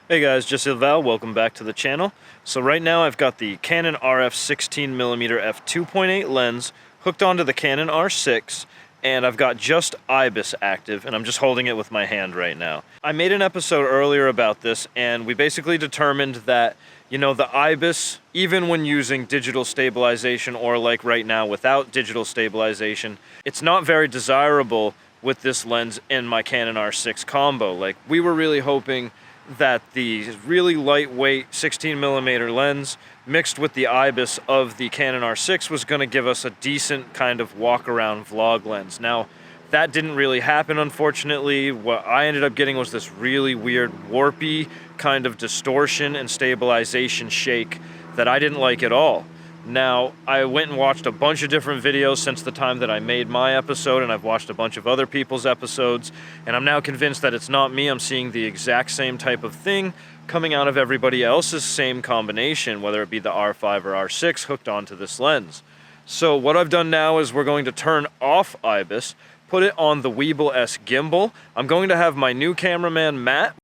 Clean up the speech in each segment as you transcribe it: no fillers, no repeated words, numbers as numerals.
Hey guys, just Val, welcome back to the channel. So right now I've got the Canon RF 16mm f2.8 lens hooked onto the Canon R6, and I've got just IBIS active, and I'm just holding it with my hand right now. I made an episode earlier about this, and we basically determined that, you know, the IBIS, even when using digital stabilization or like right now without digital stabilization, it's not very desirable with this lens in my Canon R6 combo. Like, we were really hoping that the really lightweight 16mm lens mixed with the IBIS of the Canon R6 was going to give us a decent kind of walk-around vlog lens. Now, that didn't really happen, unfortunately. What I ended up getting was this really weird warpy kind of distortion and stabilization shake that I didn't like at all. Now, I went and watched a bunch of different videos since the time that I made my episode, and I've watched a bunch of other people's episodes, and I'm now convinced that it's not me. I'm seeing the exact same type of thing coming out of everybody else's same combination, whether it be the R5 or R6 hooked onto this lens. So what I've done now is we're going to turn off IBIS, put it on the Weebill S gimbal. I'm going to have my new cameraman, Matt.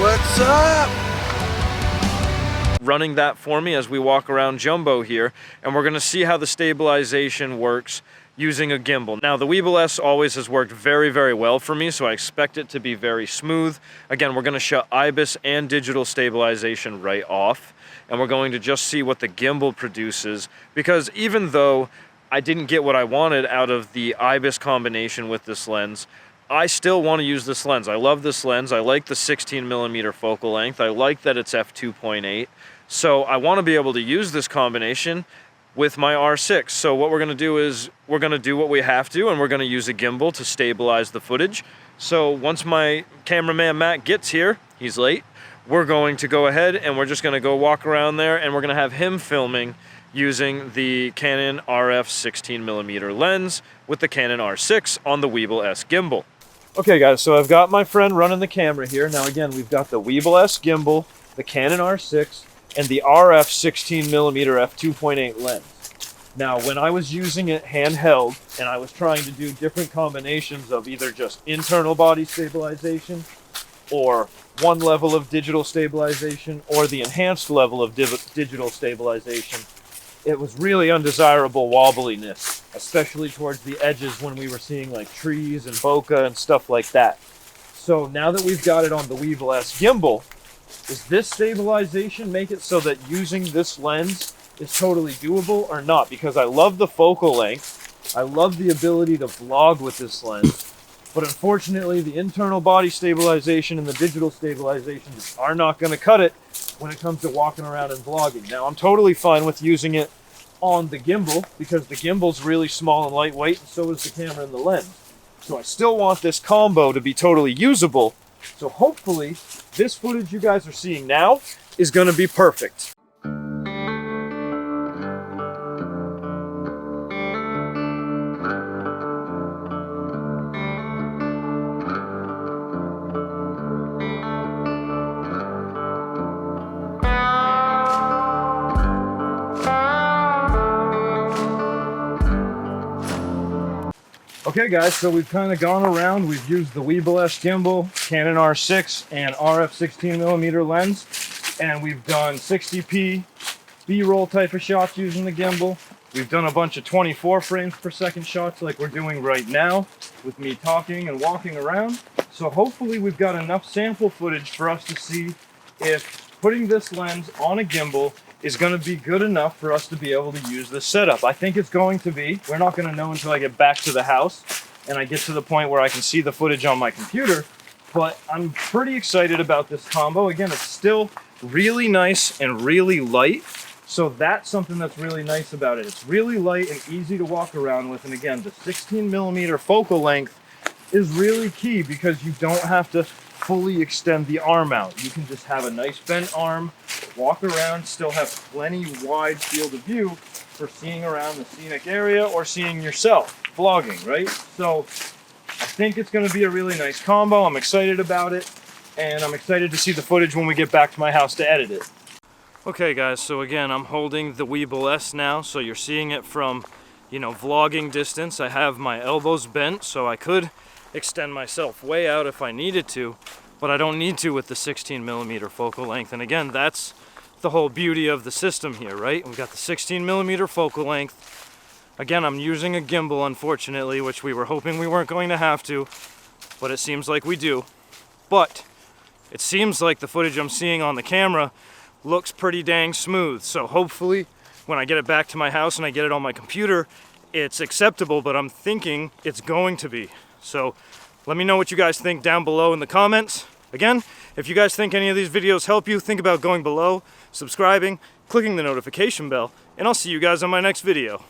What's up? Running that for me as we walk around Jumbo here, and we're going to see how the stabilization works using a gimbal. Now, the Weebill S always has worked very, very well for me, so I expect it to be very smooth. Again, we're going to shut IBIS and digital stabilization right off, and we're going to just see what the gimbal produces, because even though I didn't get what I wanted out of the IBIS combination with this lens, I still want to use this lens. I love this lens. I like the 16mm focal length. I like that it's f2.8. So I want to be able to use this combination with my R6. So what we're going to do is we're going to do what we have to, and we're going to use a gimbal to stabilize the footage. So once my cameraman Matt gets here, he's late, we're going to go ahead and we're just going to go walk around there, and we're going to have him filming using the Canon RF 16mm lens with the Canon R6 on the Weebill S gimbal. Okay guys, so I've got my friend running the camera here. Now again, we've got the Weebill S gimbal, the Canon R6, and the RF 16mm f2.8 lens. Now, when I was using it handheld and I was trying to do different combinations of either just internal body stabilization or one level of digital stabilization or the enhanced level of digital stabilization, it was really undesirable wobbliness, especially towards the edges when we were seeing like trees and bokeh and stuff like that. So now that we've got it on the Weebill S gimbal, does this stabilization make it so that using this lens is totally doable or not? Because I love the focal length, I love the ability to vlog with this lens, but unfortunately the internal body stabilization and the digital stabilization are not going to cut it when it comes to walking around and vlogging. Now, I'm totally fine with using it on the gimbal because the gimbal's really small and lightweight, and so is the camera and the lens. So I still want this combo to be totally usable. So hopefully this footage you guys are seeing now is going to be perfect. Okay guys, so we've kind of gone around, we've used the Weebill S gimbal, Canon R6, and RF 16mm lens, and we've done 60p B-roll type of shots using the gimbal. We've done a bunch of 24 frames per second shots like we're doing right now with me talking and walking around. So hopefully we've got enough sample footage for us to see if putting this lens on a gimbal is going to be good enough for us to be able to use this setup. I think it's going to be. We're not going to know until I get back to the house and I get to the point where I can see the footage on my computer, but I'm pretty excited about this combo. Again, it's still really nice and really light, so that's something that's really nice about it. It's really light and easy to walk around with, and again, the 16mm focal length is really key because you don't have to fully extend the arm out. You can just have a nice bent arm, walk around, still have plenty wide field of view for seeing around the scenic area or seeing yourself vlogging, right? So I think it's going to be a really nice combo. I'm excited about it, and I'm excited to see the footage when we get back to my house to edit it. Okay guys, so again, I'm holding the Weebill S now, so you're seeing it from, you know, vlogging distance. I have my elbows bent, so I could extend myself way out if I needed to, but I don't need to with the 16mm focal length. And again, that's the whole beauty of the system here, right? We've got the 16mm focal length. Again, I'm using a gimbal, unfortunately, which we were hoping we weren't going to have to, but it seems like we do. But it seems like the footage I'm seeing on the camera looks pretty dang smooth, so hopefully when I get it back to my house and I get it on my computer, it's acceptable, but I'm thinking it's going to be. So let me know what you guys think down below in the comments. Again, if you guys think any of these videos help you, think about going below, subscribing, clicking the notification bell, and I'll see you guys on my next video.